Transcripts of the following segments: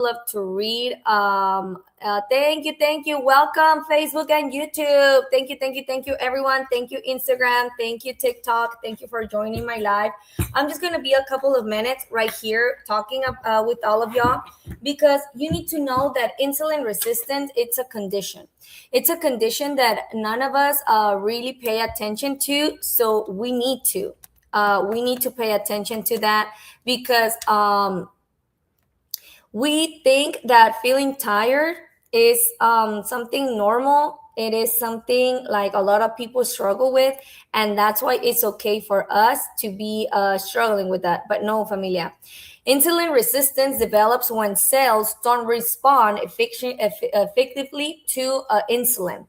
love to read. Thank you. Welcome, Facebook and YouTube. Thank you, everyone. Thank you, Instagram. Thank you, TikTok. Thank you for joining my live. I'm just gonna be a couple of minutes right here talking with all of y'all because you need to know that insulin resistance it's a condition. It's a condition that none of us really pay attention to. So we need to. We need to pay attention to that because we think that feeling tired is something normal. It is something like a lot of people struggle with, and that's why it's okay for us to be struggling with that. But no, familia. Insulin resistance develops when cells don't respond effectively to insulin.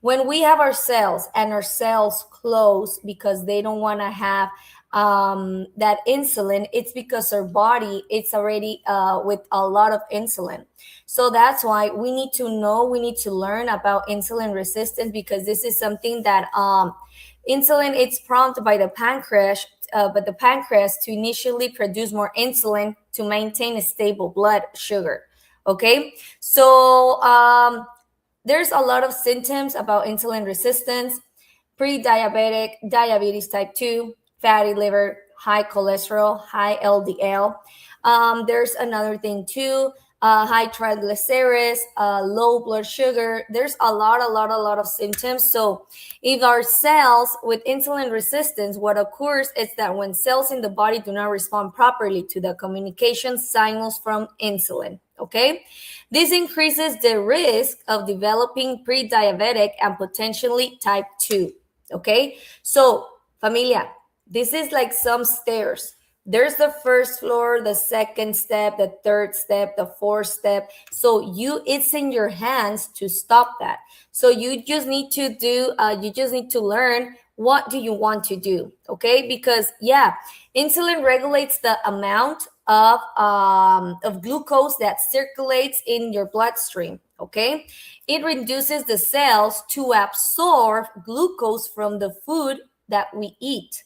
When we have our cells and our cells close because they don't want to have that insulin, it's because our body it's already with a lot of insulin. So that's why we need to know, we need to learn about insulin resistance because this is something that insulin it's prompted by the pancreas, but the pancreas to initially produce more insulin to maintain a stable blood sugar. Okay, so there's a lot of symptoms about insulin resistance: pre-diabetic, diabetes type 2, fatty liver, high cholesterol, high LDL. There's another thing too, high triglycerides, low blood sugar. There's a lot of symptoms. So if our cells with insulin resistance, what occurs is that when cells in the body do not respond properly to the communication signals from insulin, okay? This increases the risk of developing pre-diabetic and potentially type 2, okay? So, familia, this is like some stairs. There's the first floor, the second step, the third step, the fourth step. So it's in your hands to stop that. So you just need to learn what do you want to do, okay? Because insulin regulates the amount of glucose that circulates in your bloodstream, okay? It reduces the cells to absorb glucose from the food that we eat.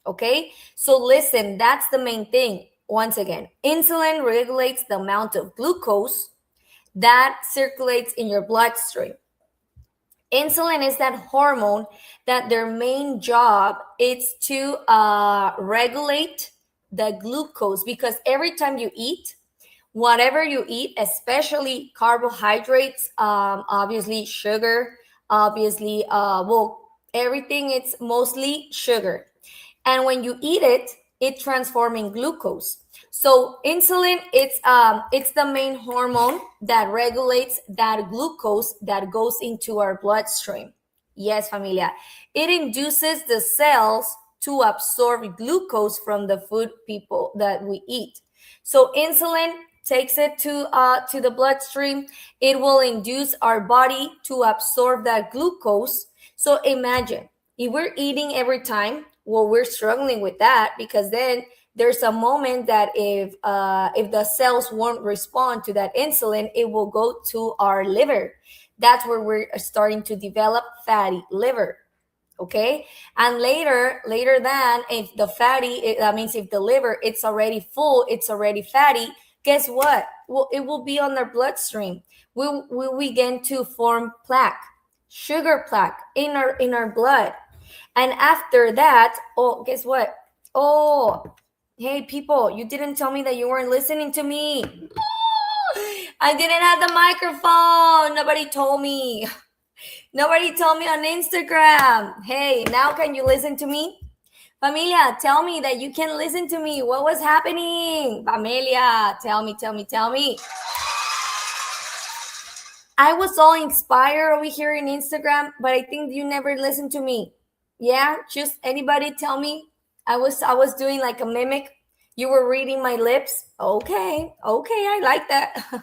Okay, so listen, that's the main thing. Once again, insulin regulates the amount of glucose that circulates in your bloodstream. Insulin is that hormone that their main job is to regulate the glucose, because every time you eat, whatever you eat, especially carbohydrates, obviously sugar, obviously, everything, it's mostly sugar. And when you eat it, it transforms in glucose. So insulin, it's the main hormone that regulates that glucose that goes into our bloodstream. Yes, familia. It induces the cells to absorb glucose from the food that we eat. So insulin takes it to the bloodstream. It will induce our body to absorb that glucose. So imagine if we're eating every time, well, we're struggling with that, because then there's a moment that if the cells won't respond to that insulin, it will go to our liver. That's where we're starting to develop fatty liver. Okay, and later than, if the fatty, that means if the liver it's already full, it's already fatty, guess what? Well, it will be on our bloodstream. We begin to form plaque, sugar plaque in our blood. And after that, guess what? Hey, people, you didn't tell me that you weren't listening to me. I didn't have the microphone. Nobody told me. Nobody told me on Instagram. Hey, now can you listen to me? Familia, tell me that you can listen to me. What was happening? Familia, tell me. I was all inspired over here in Instagram, but I think you never listened to me. Yeah, just anybody tell me. I was doing like a mimic. You were reading my lips. Okay, I like that.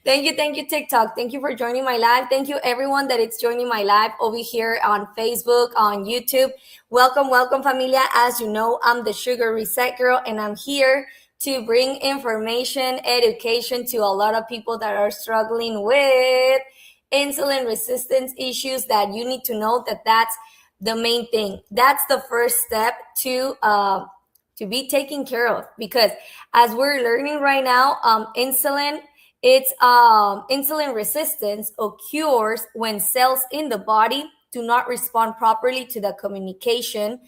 Thank you, TikTok. Thank you for joining my live. Thank you, everyone that is joining my live over here on Facebook, on YouTube. Welcome, familia. As you know, I'm the Sugar Reset Girl, and I'm here to bring information, education to a lot of people that are struggling with insulin resistance issues, that you need to know that that's the main thing. That's the first step to be taken care of, because as we're learning right now, insulin It's insulin resistance occurs when cells in the body do not respond properly to the communication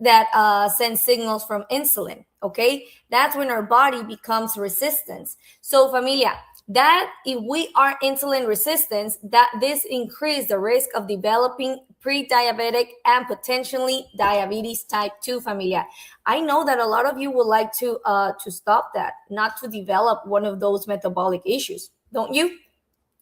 that sends signals from insulin. Okay, that's when our body becomes resistant. So, familia, that if we are insulin resistant, that this increase the risk of developing pre-diabetic and potentially diabetes type 2, familia. I know that a lot of you would like to stop that, not to develop one of those metabolic issues, don't you?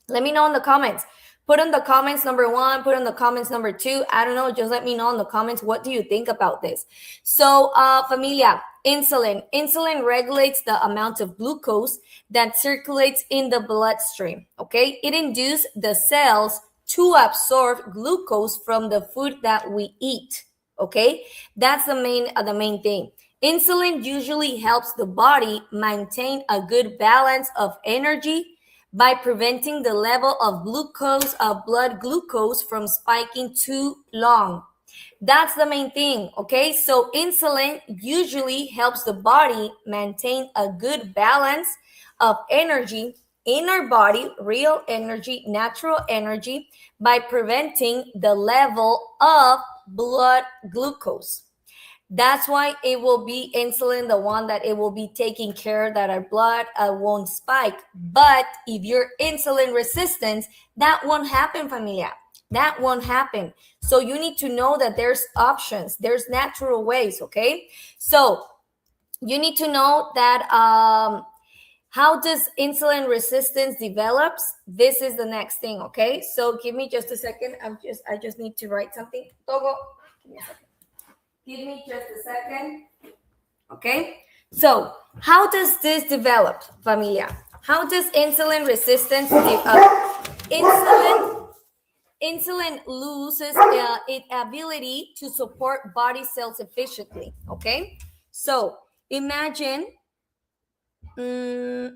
Let me know in the comments. Put in the comments number one, put in the comments number two. I don't know. Just let me know in the comments. What do you think about this? So, familia, insulin. Insulin regulates the amount of glucose that circulates in the bloodstream. Okay. It induces the cells to absorb glucose from the food that we eat. Okay. That's the main thing. Insulin usually helps the body maintain a good balance of energy by preventing the level of blood glucose from spiking too long. That's the main thing, okay? So insulin usually helps the body maintain a good balance of energy in our body, real energy, natural energy, by preventing the level of blood glucose. That's why it will be insulin, the one that it will be taking care that our blood won't spike. But if you're insulin resistant, that won't happen, familia. That won't happen. So you need to know that there's options, there's natural ways, okay? So you need to know that how does insulin resistance develops? This is the next thing, okay? So give me just a second. I just need to write something. Togo, give me a second. Give me just a second. Okay. So, how does this develop, familia? How does insulin resistance insulin loses its ability to support body cells efficiently. Okay. So, imagine. Give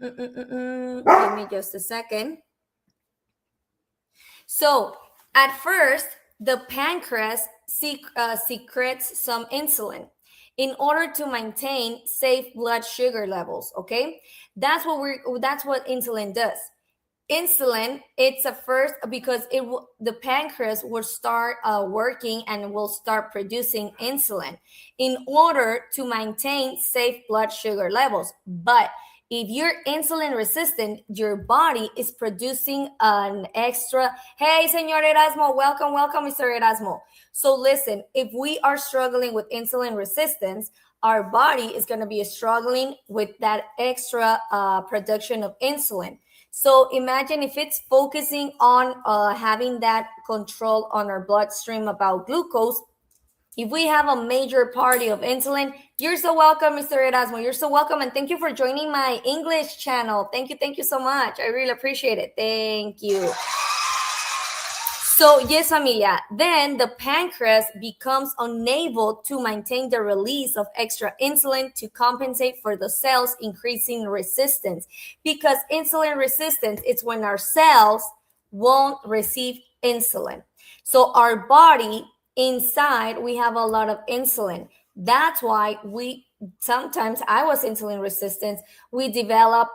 me just a second. So, at first, the pancreas secretes some insulin in order to maintain safe blood sugar levels. Okay, that's what insulin does. Insulin, it's a first because the pancreas will start working and will start producing insulin in order to maintain safe blood sugar levels. But if you're insulin resistant, your body is producing an extra. Hey, Señor Erasmo, welcome, Mr. Erasmo. So listen, if we are struggling with insulin resistance, our body is going to be struggling with that extra production of insulin. So imagine if it's focusing on having that control on our bloodstream about glucose. If we have a major party of insulin, you're so welcome, Mr. Erasmo. You're so welcome. And thank you for joining my English channel. Thank you so much. I really appreciate it. Thank you. So, yes, familia, then the pancreas becomes unable to maintain the release of extra insulin to compensate for the cells increasing resistance. Because insulin resistance is when our cells won't receive insulin. So our body inside, we have a lot of insulin. That's why sometimes I was insulin resistant. We develop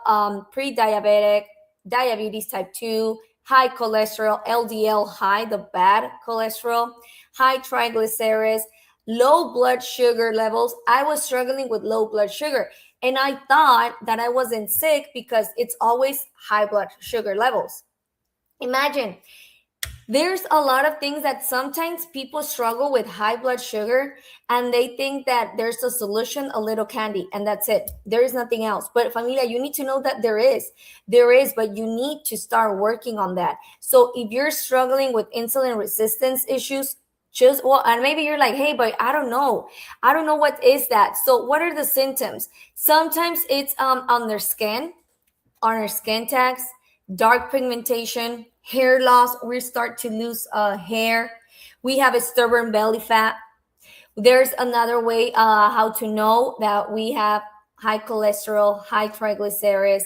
pre-diabetic, diabetes type 2, high cholesterol, LDL high, the bad cholesterol, high triglycerides, low blood sugar levels. I was struggling with low blood sugar. And I thought that I wasn't sick because it's always high blood sugar levels. Imagine, there's a lot of things that sometimes people struggle with high blood sugar and they think that there's a solution, a little candy, and that's it. There is nothing else. But familia, you need to know that there is, but you need to start working on that. So if you're struggling with insulin resistance issues, and maybe you're like, hey, but I don't know what is that. So what are the symptoms? Sometimes it's on our skin tags, dark pigmentation, hair loss. We start to lose hair. We have a stubborn belly fat. There's another way how to know that we have high cholesterol, high triglycerides.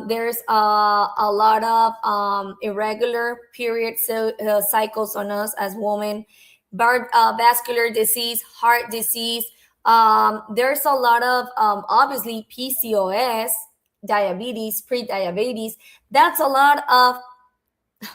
There's a lot of irregular period cycles on us as women, vascular disease, heart disease. There's a lot of obviously PCOS. diabetes, pre-diabetes. That's a lot of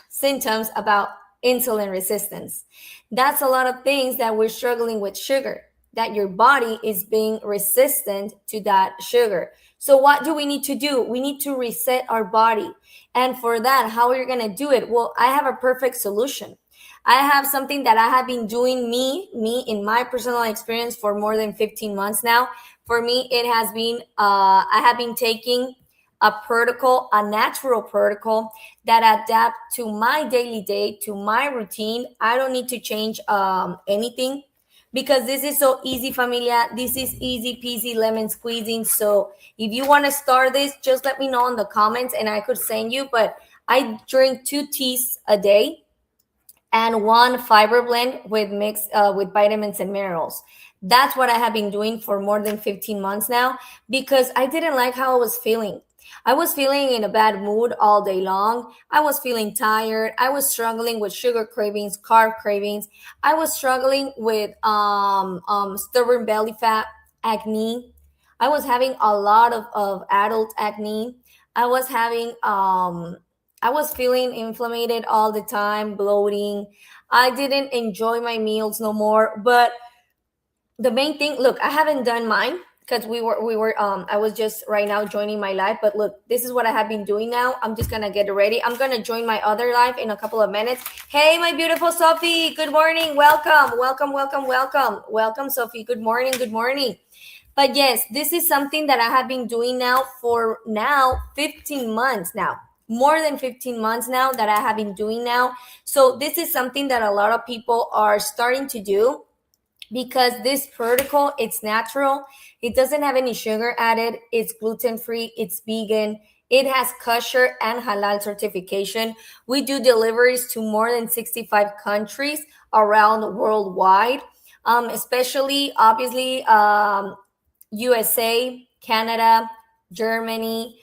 symptoms about insulin resistance. That's a lot of things that we're struggling with sugar, that your body is being resistant to that sugar. So, what do we need to do? We need to reset our body. And for that, how are you going to do it? Well, I have a perfect solution. I have something that I have been doing me in my personal experience for more than 15 months now. For me, it has been, I have been taking a protocol, a natural protocol that adapt to my daily day, to my routine. I don't need to change anything because this is so easy, familia. This is easy peasy lemon squeezing. So if you want to start this, just let me know in the comments and I could send you. But I drink 2 teas a day and one fiber blend with mix with vitamins and minerals. That's what I have been doing for more than 15 months now because I didn't like how I was feeling. I was feeling in a bad mood all day long. I was feeling tired. I was struggling with sugar cravings, carb cravings. I was struggling with stubborn belly fat, acne. I was having a lot of adult acne. I was having I was feeling inflamed all the time, bloating. I didn't enjoy my meals no more. But the main thing, look, I haven't done mine because we were I was just right now joining my life. But look, this is what I have been doing now. I'm just gonna get ready. I'm gonna join my other life in a couple of minutes. Hey, my beautiful Sophie, good morning. Welcome, welcome, welcome, welcome. Welcome, Sophie. Good morning, good morning. But yes, this is something that I have been doing now for now 15 months now. More than 15 months now that I have been doing now. So this is something that a lot of people are starting to do because this protocol, it's natural. It doesn't have any sugar added. It's gluten free. It's vegan. It has kosher and halal certification. We do deliveries to more than 65 countries around worldwide, especially obviously USA, Canada, Germany,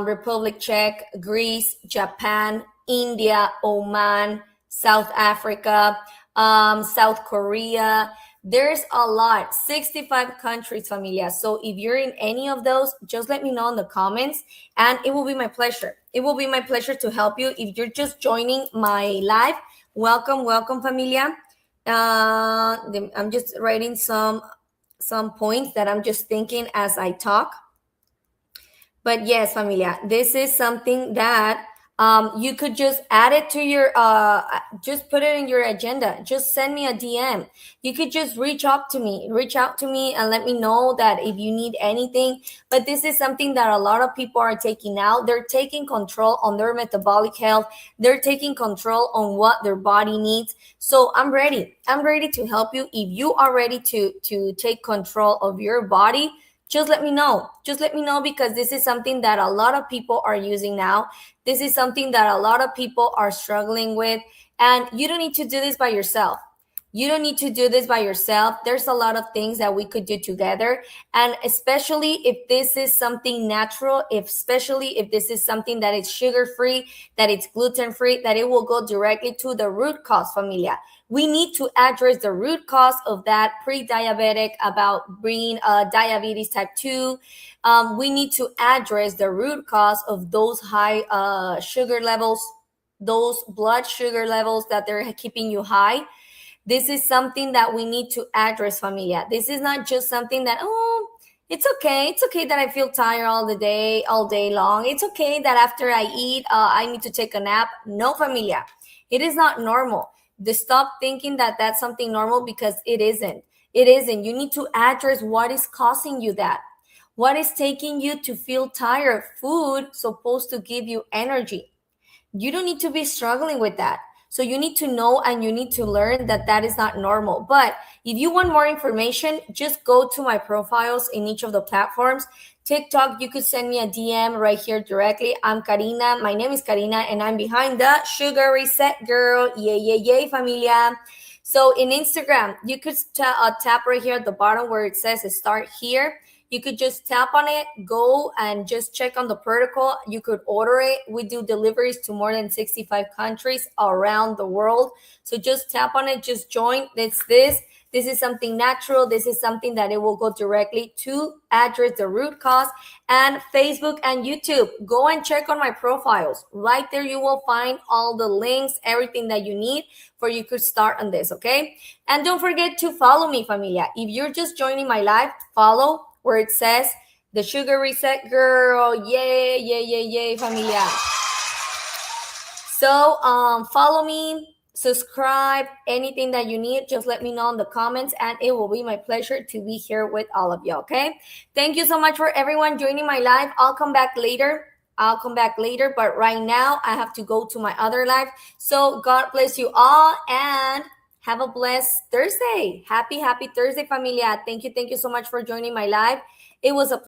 Republic Czech, Greece, Japan, India, Oman, South Africa, South Korea. There's a lot, 65 countries, familia. So if you're in any of those, just let me know in the comments and it will be my pleasure. It will be my pleasure to help you. If you're just joining my live, welcome, welcome, familia. I'm just writing some points that I'm just thinking as I talk. But yes, familia, this is something that you could just add it to your, just put it in your agenda. Just send me a DM. You could just reach out to me and let me know that if you need anything. But this is something that a lot of people are taking now. They're taking control on their metabolic health. They're taking control on what their body needs. So I'm ready. I'm ready to help you. If you are ready to take control of your body, just let me know. Just let me know because this is something that a lot of people are using now. This is something that a lot of people are struggling with. And you don't need to do this by yourself. You don't need to do this by yourself. There's a lot of things that we could do together. And especially if this is something natural, especially if this is something that is sugar free, that it's gluten free, that it will go directly to the root cause, familia. We need to address the root cause of that pre-diabetic, about bringing diabetes type 2. We need to address the root cause of those high sugar levels, those blood sugar levels that they're keeping you high. This is something that we need to address, familia. This is not just something that, oh, it's okay. It's okay that I feel tired all day long. It's okay that after I eat, I need to take a nap. No, familia. It is not normal. Stop thinking that that's something normal because it isn't. It isn't. You need to address what is causing you that. What is taking you to feel tired? Food supposed to give you energy. You don't need to be struggling with that. So you need to know and you need to learn that that is not normal. But if you want more information, just go to my profiles in each of the platforms. TikTok, you could send me a DM right here directly. I'm Karina. My name is Karina and I'm behind the Sugar Reset Girl. Yay, yay, yay, familia. So in Instagram, you could tap right here at the bottom where it says start here. You could just tap on it, go and just check on the protocol. You could order it. We do deliveries to more than 65 countries around the world. So just tap on it, just join. It's this. This is something natural. This is something that it will go directly to address the root cause. And Facebook and YouTube, go and check on my profiles. Right there, you will find all the links, everything that you need for you could start on this, okay? And don't forget to follow me, familia. If you're just joining my live, follow where it says the Sugar Reset Girl. Yay, yay, yay, yay, familia. So follow me, subscribe, anything that you need, just let me know in the comments, and it will be my pleasure to be here with all of you, okay? Thank you so much for everyone joining my live. I'll come back later. But right now I have to go to my other live. So God bless you all and have a blessed Thursday. Happy Thursday, familia. Thank you so much for joining my live. It was a